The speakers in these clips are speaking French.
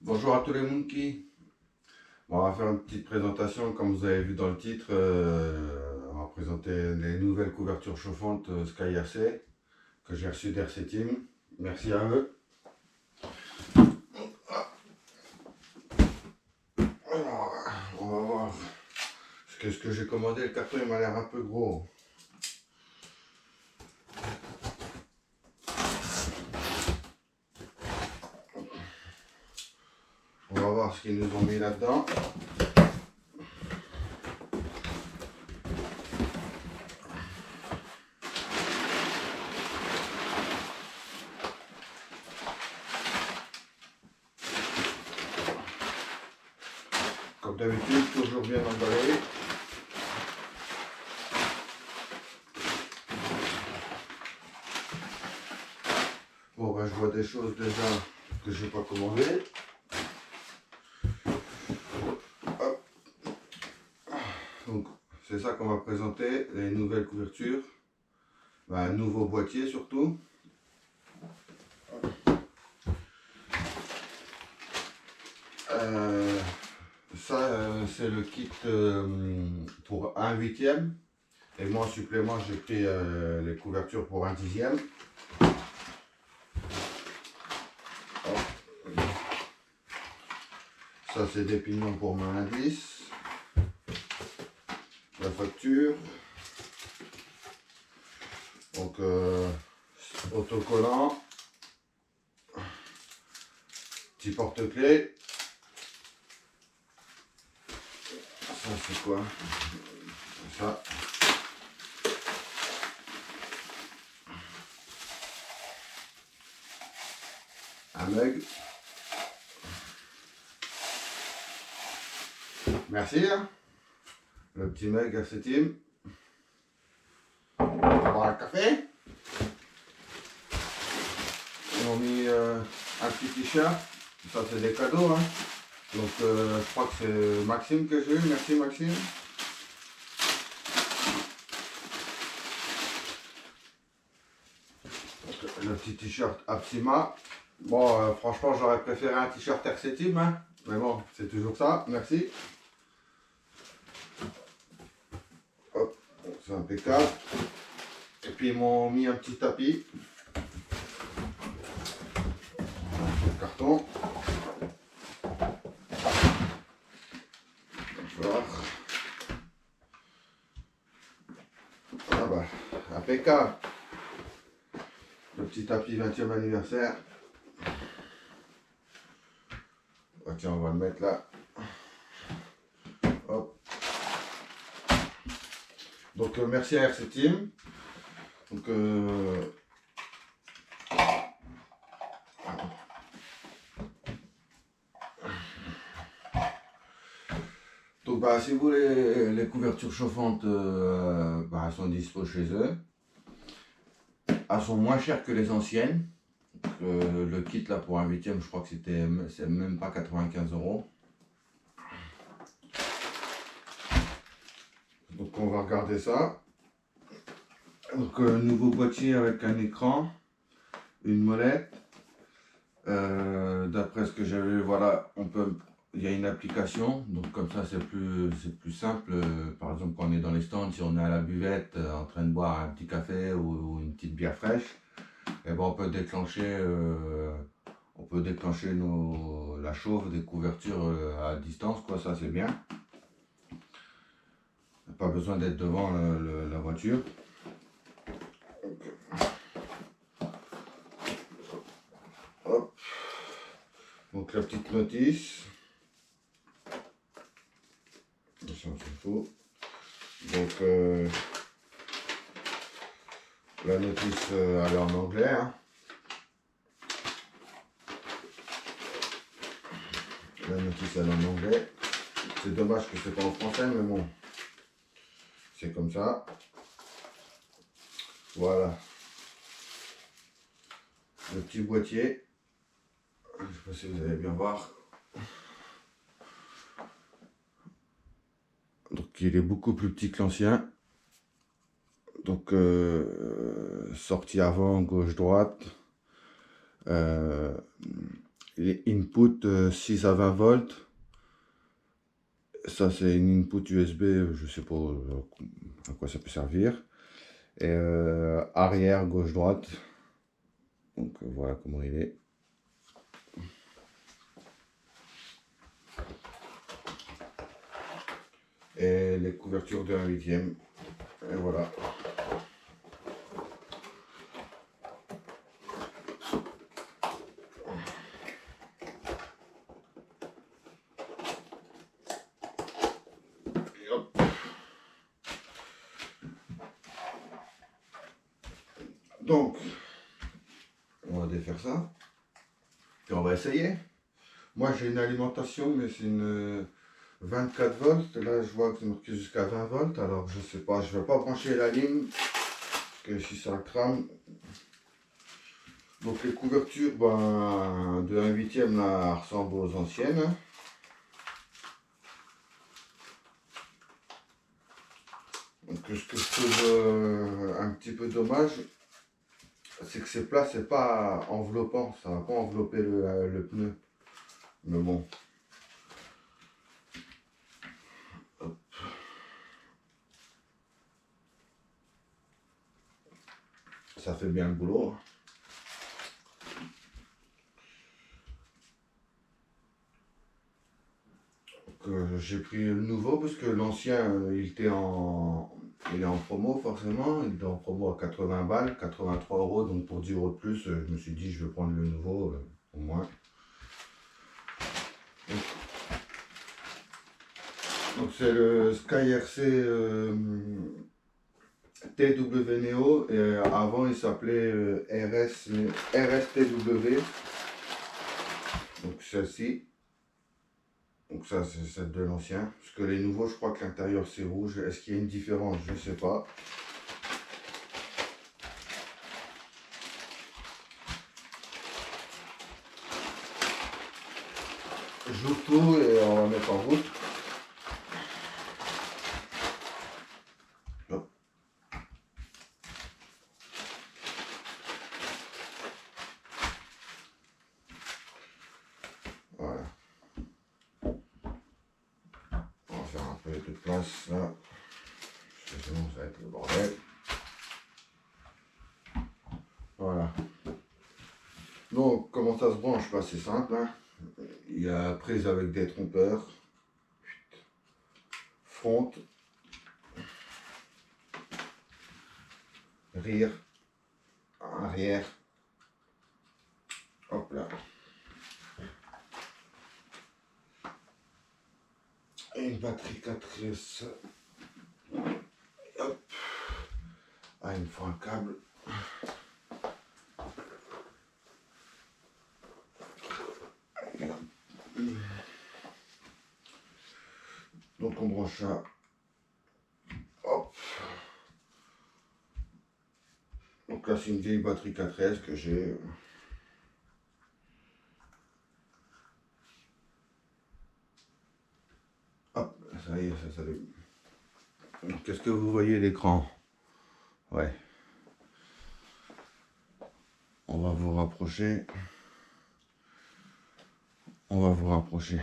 Bonjour à tous les monkeys. Bon, on va faire une petite présentation comme vous avez vu dans le titre. On va présenter les nouvelles couvertures chauffantes Sky RC que j'ai reçues d'RC Team. Merci à eux. Alors, on va voir ce que j'ai commandé. Le carton il m'a l'air un peu gros. On va voir ce qu'ils nous ont mis là-dedans. Comme d'habitude, toujours bien emballé. Bon, ben, je vois des choses déjà que j'ai pas commandées. Donc, c'est ça qu'on va présenter, les nouvelles couvertures. Ben, un nouveau boîtier surtout. Ça, c'est le kit pour 1/8. Et moi, en supplément, j'ai pris les couvertures pour 1/10. Ça, c'est des pignons pour ma indice. La facture. Donc, autocollant. Petit porte-clés. Ça, c'est quoi? Ça. Un mug. Merci. Hein. Le petit mug RC Team. On va boire un café. Ils m'ont mis un petit t-shirt. Ça, c'est des cadeaux. Hein. Donc, je crois que c'est Maxime que j'ai eu. Merci, Maxime. Le petit t-shirt Apsima. Bon, franchement, j'aurais préféré un t-shirt RC Team, hein. Mais bon, c'est toujours ça. Merci. Hop, c'est impeccable. Et puis, ils m'ont mis un petit tapis. Le carton. Voilà. Ah bah, impeccable. Le petit tapis 20e anniversaire. Ah, tiens, on va le mettre là. Hop. Donc, merci à RC Team. Donc, bah, si vous voulez les couvertures chauffantes, bah, elles sont dispo chez eux. Elles sont moins chères que les anciennes. Le kit là pour 1/8, je crois que c'est même pas 95 €. Donc on va regarder ça. Donc nouveau boîtier avec un écran, une molette. D'après ce que j'avais, voilà, il y a une application, donc comme ça c'est plus simple. Par exemple, quand on est dans les stands, si on est à la buvette en train de boire un petit café ou une petite bière fraîche, et ben on peut déclencher la chauffe des couvertures à distance, quoi. Ça c'est bien. Pas besoin d'être devant la voiture. Hop. Donc la petite notice. Ça on s'en fout. Donc la notice elle est en anglais. Hein. La notice elle est en anglais. C'est dommage que c'est pas en français, mais bon. C'est comme ça. Voilà. Le petit boîtier. Je ne sais pas si vous allez bien voir. Donc il est beaucoup plus petit que l'ancien. Donc sortie avant, gauche, droite. les inputs 6 à 20 volts. Ça, c'est une input USB, je sais pas à quoi ça peut servir. Et arrière, gauche-droite. Donc voilà comment il est. Et les couvertures de 1/8. Et voilà. Et hop. Donc, on va défaire ça. Puis on va essayer. Moi j'ai une alimentation, mais c'est une 24 volts. Là je vois que c'est marqué jusqu'à 20 volts. Alors je sais pas, je vais pas brancher la ligne. Parce que si ça crame. Donc les couvertures ben, de 1/8 là ressemblent aux anciennes. Donc ce que je trouve un petit peu dommage, c'est que ces plats c'est pas enveloppant, ça va pas envelopper le pneu. Mais bon. Hop. Ça fait bien le boulot. J'ai pris le nouveau parce que l'ancien il était il est en promo forcément, il est en promo à 80 balles, 83 €, donc pour 10 € de plus, je me suis dit je vais prendre le nouveau au moins. Donc c'est le Sky RC TW Neo et avant il s'appelait RSTW. Donc celle-ci. Donc ça c'est celle de l'ancien. Parce que les nouveaux je crois que l'intérieur c'est rouge. Est-ce qu'il y a une différence? Je sais pas. J'ouvre tout et on va mettre en route. Hop. Voilà. On va faire un peu de place là. Parce que sinon ça va être le bordel. Voilà. Donc comment ça se branche? Bah, c'est simple. Hein. Il y a prise avec des trompeurs. Front. Rear. Arrière. Hop là. Et une batterie 4S. Hop. Ah, il me faut un câble. Donc on branche ça. Hop. Donc là c'est une vieille batterie 4S que j'ai. Hop, ça y est, ça s'allume. Qu'est-ce que vous voyez l'écran? Ouais. On va vous rapprocher. On va vous rapprocher.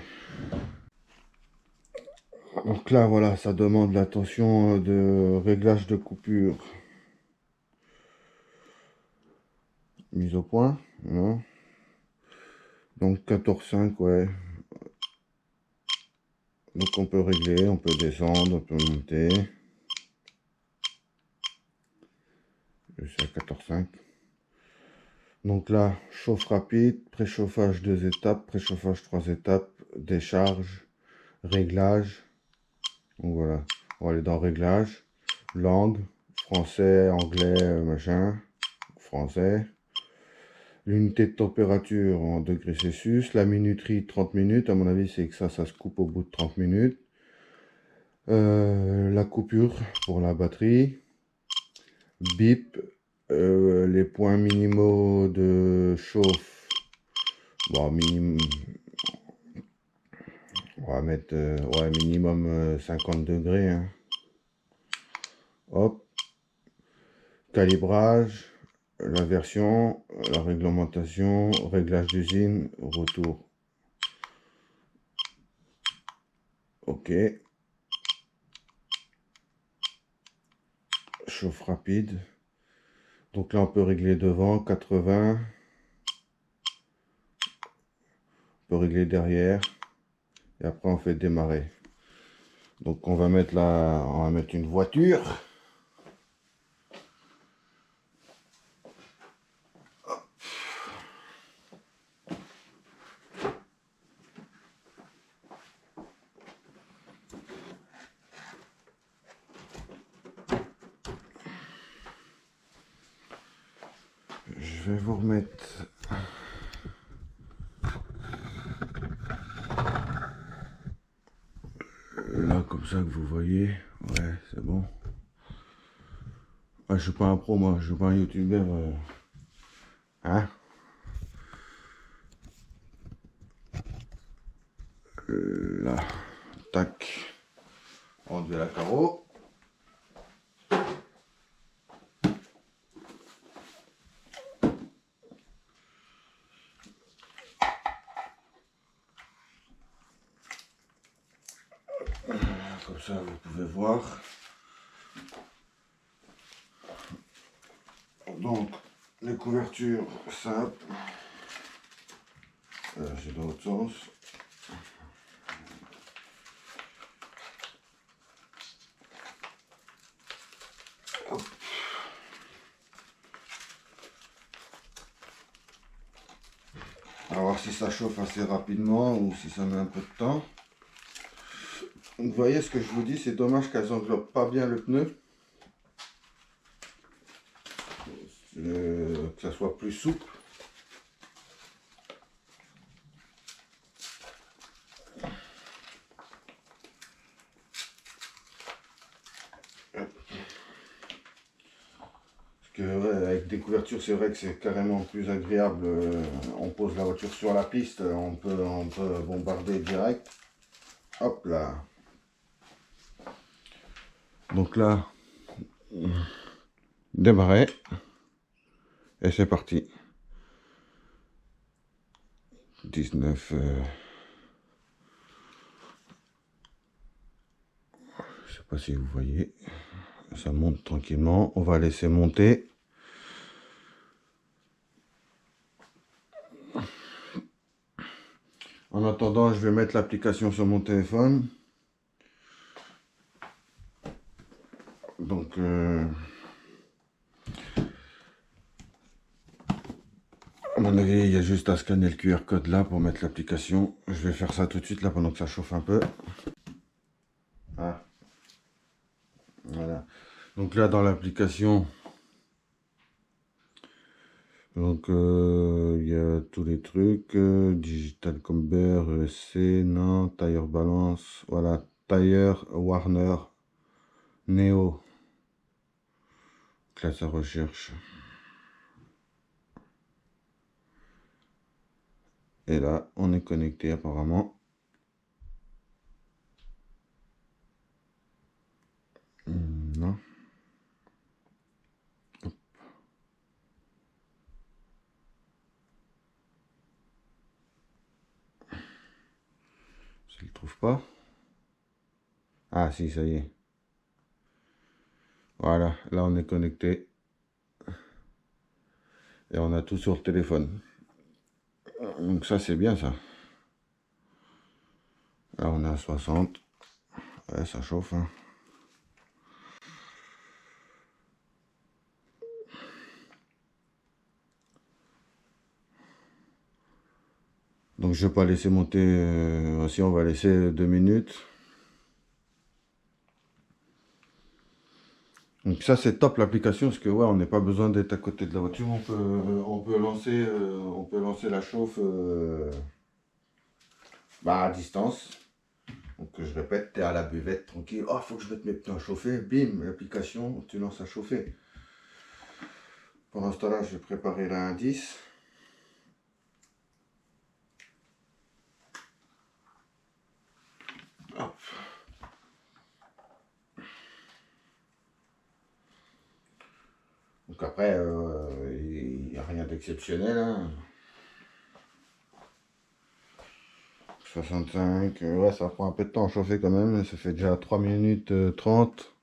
Donc là, voilà, ça demande l'attention de réglage de coupure. Mise au point. Voilà. Donc 14,5, ouais. Donc on peut régler, on peut descendre, on peut monter. Je suis à 14,5. Donc là, chauffe rapide, préchauffage 2 étapes, préchauffage 3 étapes, décharge, réglage. Donc voilà, on va aller dans réglage, langue, français, anglais, machin, français. L'unité de température en degrés Celsius, la minuterie 30 minutes, à mon avis c'est que ça se coupe au bout de 30 minutes. La coupure pour la batterie, bip, les points minimaux de chauffe, bon, on va mettre ouais, minimum 50 degrés. Hein. Hop, calibrage, la version, la réglementation, réglage d'usine, retour. Ok. Chauffe rapide. Donc là, on peut régler devant, 80. On peut régler derrière. Et après, on fait démarrer. Donc on va mettre une voiture. Je vais vous remettre là comme ça que vous voyez. Ouais, c'est bon. Ah, je suis pas un pro, moi, je suis pas un youtubeur. Hein? Là, tac. Enlever la carreau. Comme ça, vous pouvez voir. Donc, les couvertures simples. C'est dans l'autre sens. Hop. On va voir si ça chauffe assez rapidement ou si ça met un peu de temps. Donc, vous voyez ce que je vous dis, c'est dommage qu'elles englobent pas bien le pneu. Que ça soit plus souple. Ouais, avec des couvertures, c'est vrai que c'est carrément plus agréable. On pose la voiture sur la piste, on peut bombarder direct. Hop là. Donc là, démarrer. Et c'est parti. 19. Je sais pas si vous voyez. Ça monte tranquillement. On va laisser monter. En attendant, je vais mettre l'application sur mon téléphone. Donc, à mon avis, il y a juste à scanner le QR code là pour mettre l'application. Je vais faire ça tout de suite là pendant que ça chauffe un peu. Ah. Voilà. Donc là, dans l'application, donc il y a tous les trucs. Digital Comber, ESC, non, Tire Balance, voilà, Tire, Warner, Neo. Classe à recherche. Et là, on est connecté apparemment. Non. Hop. Je le trouve pas. Ah si, ça y est. Voilà, là on est connecté. Et on a tout sur le téléphone. Donc ça c'est bien ça. Là on est à 60. Ouais, ça chauffe. Hein. Donc je vais pas laisser monter. Aussi on va laisser 2 minutes. Donc ça c'est top l'application parce que ouais on n'a pas besoin d'être à côté de la voiture. On peut lancer la chauffe à distance. Donc je répète, tu es à la buvette tranquille. Oh, faut que je mette mes pneus à chauffer. Bim, l'application, tu lances à chauffer. Pendant ce temps-là, je vais préparer l'indice. Hop. Donc après, n'y a rien d'exceptionnel. Hein. 65, ouais, ça prend un peu de temps à chauffer quand même. Ça fait déjà 3 minutes 30.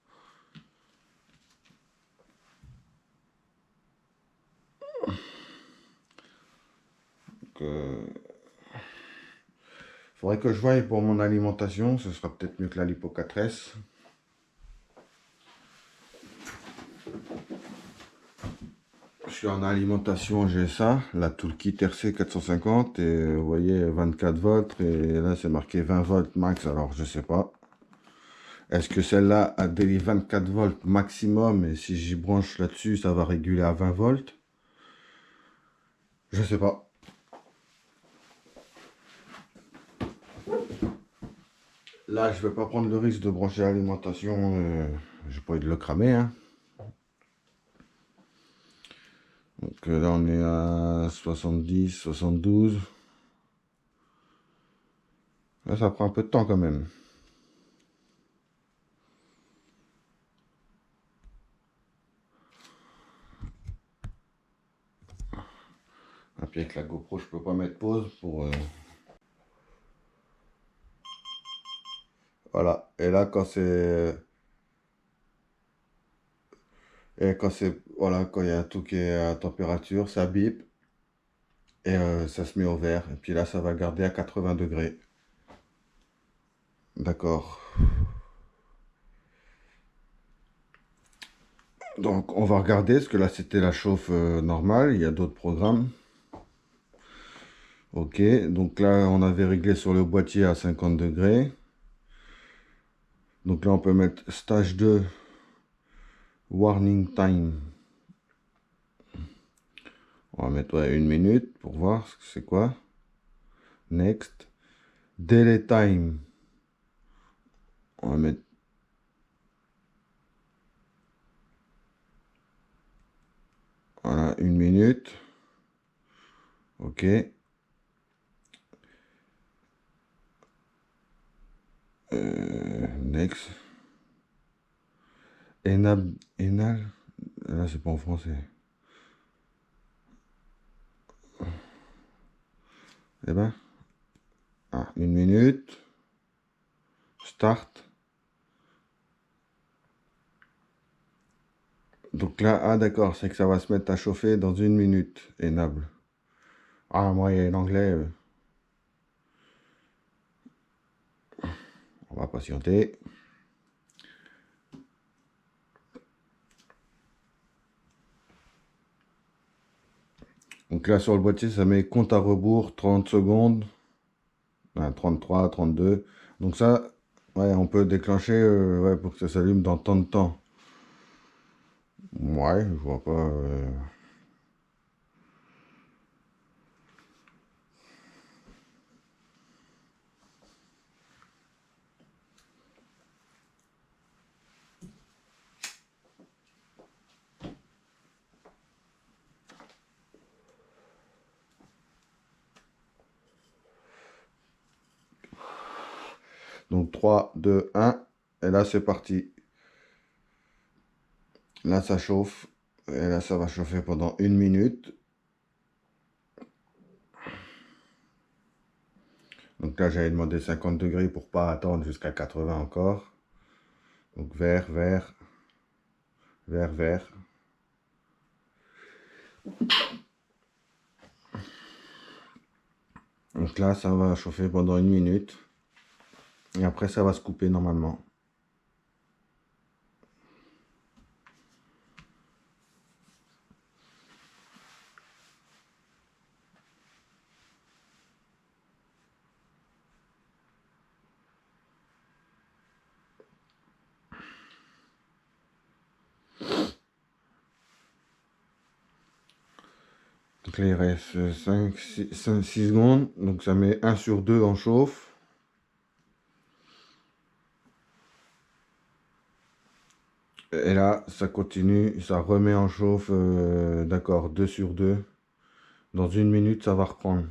Faudrait que je voie pour mon alimentation. Ce sera peut-être mieux que la Lipo 4S. Je suis en alimentation, j'ai ça, la Toolkit RC 450 et vous voyez 24 volts et là c'est marqué 20 volts max, alors je sais pas. Est-ce que celle-là a des 24 volts maximum et si j'y branche là-dessus ça va réguler à 20 volts? Je sais pas. Là je vais pas prendre le risque de brancher l'alimentation, j'ai pas envie de le cramer. Hein. Donc là on est à 70, 72. Là ça prend un peu de temps quand même. Et puis avec la GoPro je peux pas mettre pause pour... Voilà, et là quand c'est... Et quand c'est... Voilà, quand il y a tout qui est à température, ça bip. Et ça se met au vert. Et puis là ça va garder à 80 degrés. D'accord. Donc on va regarder, parce que là c'était la chauffe normale, il y a d'autres programmes. Ok, donc là on avait réglé sur le boîtier à 50 degrés. Donc là on peut mettre stage 2, warning time. On va mettre 1 minute pour voir ce que c'est quoi. Next. Delay time. On va mettre... Voilà, 1 minute. Ok. Next. Enal. Là, c'est pas en français. Eh ben. 1 minute. Start. Donc là, ah d'accord, c'est que ça va se mettre à chauffer dans 1 minute. Enable. Ah, moi, il y a l'anglais. On va patienter. Donc là, sur le boîtier, ça met compte à rebours, 30 secondes. 33, 32. Donc ça, ouais, on peut déclencher ouais, pour que ça s'allume dans tant de temps. Ouais, je vois pas... Donc 3, 2, 1. Et là, c'est parti. Là, ça chauffe. Et là, ça va chauffer pendant 1 minute. Donc là, j'avais demandé 50 degrés pour pas attendre jusqu'à 80 encore. Donc vert, vert, vert, vert. Donc là, ça va chauffer pendant 1 minute. Et après, ça va se couper normalement. Donc là, il reste 5, 6 secondes. Donc ça met 1 sur 2 en chauffe. Et là, ça continue, ça remet en chauffe, d'accord, 2 sur 2. Dans 1 minute, ça va reprendre.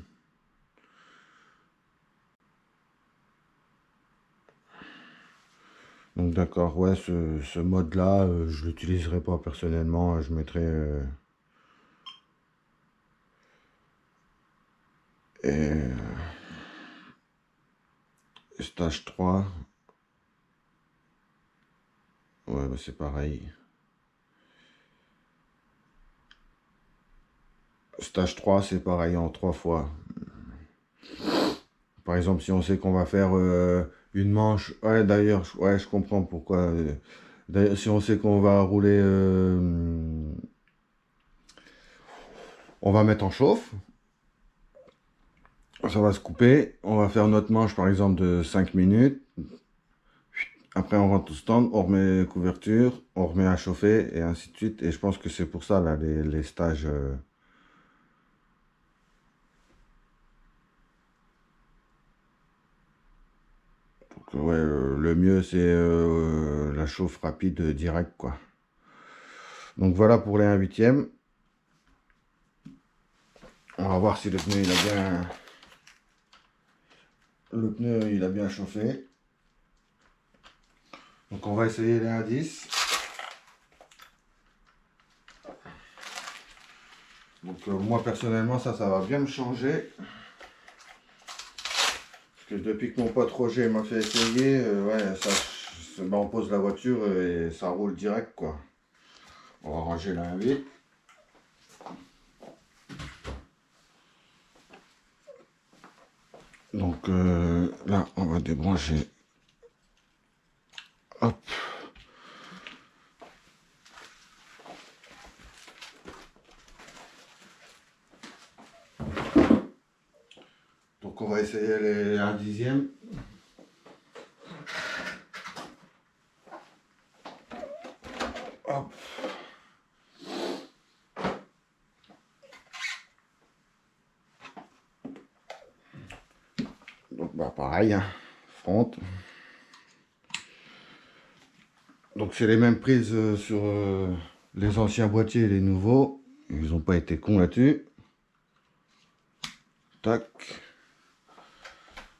Donc d'accord, ouais, ce mode-là, je l'utiliserai pas personnellement. Je mettrai Et stage 3, ouais, bah c'est pareil. Stage 3, c'est pareil en 3 fois. Par exemple, si on sait qu'on va faire une manche, ouais, d'ailleurs, ouais, je comprends pourquoi. D'ailleurs, si on sait qu'on va rouler, on va mettre en chauffe, ça va se couper, on va faire notre manche par exemple de 5 minutes, après on rentre au stand, on remet couverture, on remet à chauffer et ainsi de suite. Et je pense que c'est pour ça là les stages. Donc, ouais, le mieux c'est la chauffe rapide direct quoi. Donc voilà pour les 1/8. On va voir si le pneu il a bien chauffé. Donc on va essayer les 1/10. Donc moi personnellement ça va bien me changer. Parce que depuis que mon pote Roger m'a fait essayer, ouais, bah, on pose la voiture et ça roule direct quoi. On va ranger la 1/8. Donc là on va débrancher. Hop. Donc on va essayer les 1/10. Hop. Donc bah pareil, hein, front. Donc c'est les mêmes prises sur les anciens boîtiers et les nouveaux. Ils n'ont pas été cons là-dessus. Tac.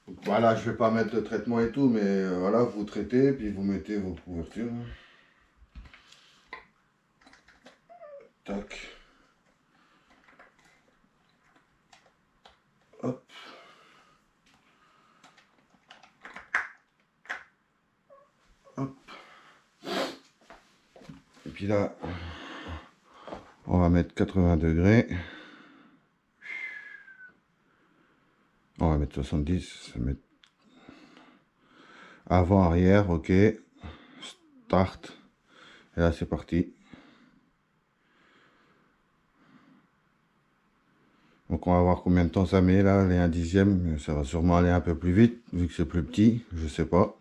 Donc, voilà, je vais pas mettre de traitement et tout, mais voilà, vous traitez, puis vous mettez vos couvertures. Tac. Hop. Hop. Et puis là, on va mettre 80 degrés. On va mettre 70. Ça met... Avant, arrière, ok. Start. Et là, c'est parti. Donc on va voir combien de temps ça met là, les 1/10. Ça va sûrement aller un peu plus vite, vu que c'est plus petit, je sais pas.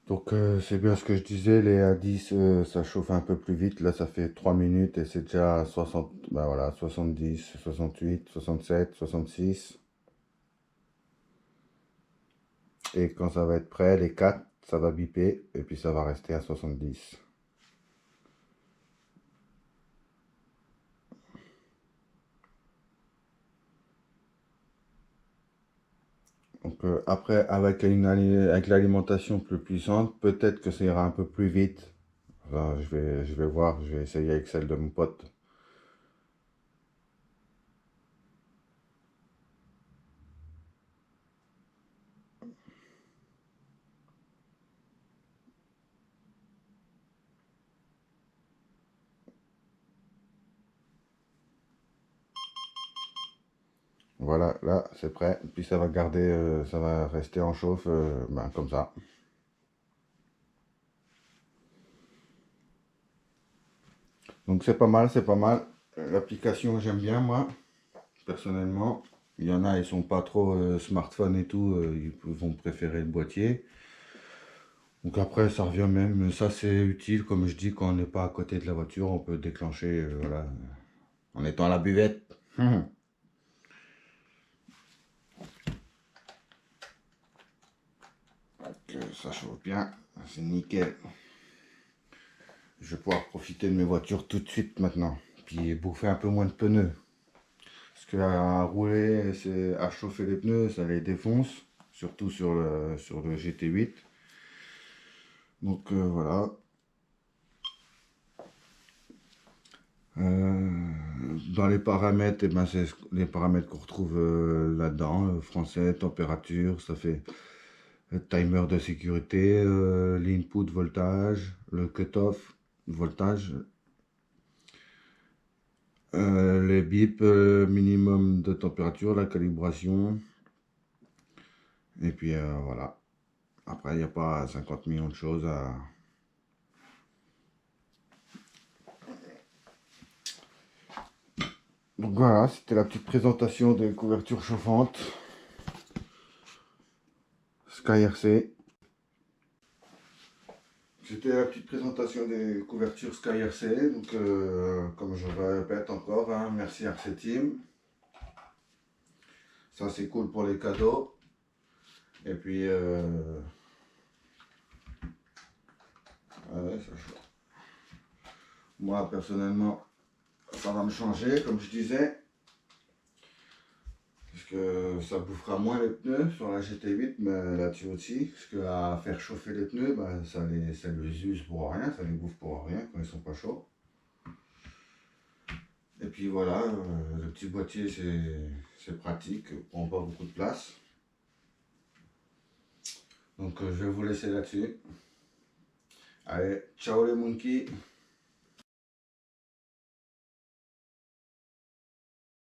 Donc c'est bien ce que je disais, les 1/10 ça chauffe un peu plus vite. Là ça fait 3 minutes et c'est déjà 60, bah voilà, 70, 68, 67, 66. Et quand ça va être prêt, les 4, ça va biper et puis ça va rester à 70. Donc après, avec l'alimentation plus puissante, peut-être que ça ira un peu plus vite. Enfin, je vais voir, je vais essayer avec celle de mon pote. Voilà, là c'est prêt. Puis ça va garder, ça va rester en chauffe ben, comme ça. Donc c'est pas mal, c'est pas mal. L'application j'aime bien moi, personnellement. Il y en a, ils sont pas trop smartphone et tout, ils vont préférer le boîtier. Donc après ça revient même, ça c'est utile comme je dis quand on n'est pas à côté de la voiture, on peut déclencher voilà, en étant à la buvette. Donc, ça chauffe bien, c'est nickel. Je vais pouvoir profiter de mes voitures tout de suite maintenant. Puis bouffer un peu moins de pneus. Parce que à rouler, à chauffer les pneus, ça les défonce. Surtout sur le GT8. Donc voilà. Dans les paramètres, eh ben, c'est les paramètres qu'on retrouve là-dedans. Français, température, ça fait le timer de sécurité, l'input voltage, le cutoff voltage, les bips, minimum de température, la calibration. Et puis voilà. Après, il n'y a pas 50 millions de choses à... Donc voilà, c'était la petite présentation des couvertures chauffantes SkyRC. C'était la petite présentation des couvertures SkyRC. Donc comme je le répète encore, hein, merci RC Team. Ça c'est cool pour les cadeaux. Et puis ouais, moi personnellement ça va me changer comme je disais. Parce que ça bouffera moins les pneus sur la GT8, mais là-dessus aussi. Parce que à faire chauffer les pneus, bah, ça les use pour rien, ça les bouffe pour rien quand ils sont pas chauds. Et puis voilà, le petit boîtier c'est pratique, prend pas beaucoup de place. Donc je vais vous laisser là-dessus. Allez, ciao les monkeys!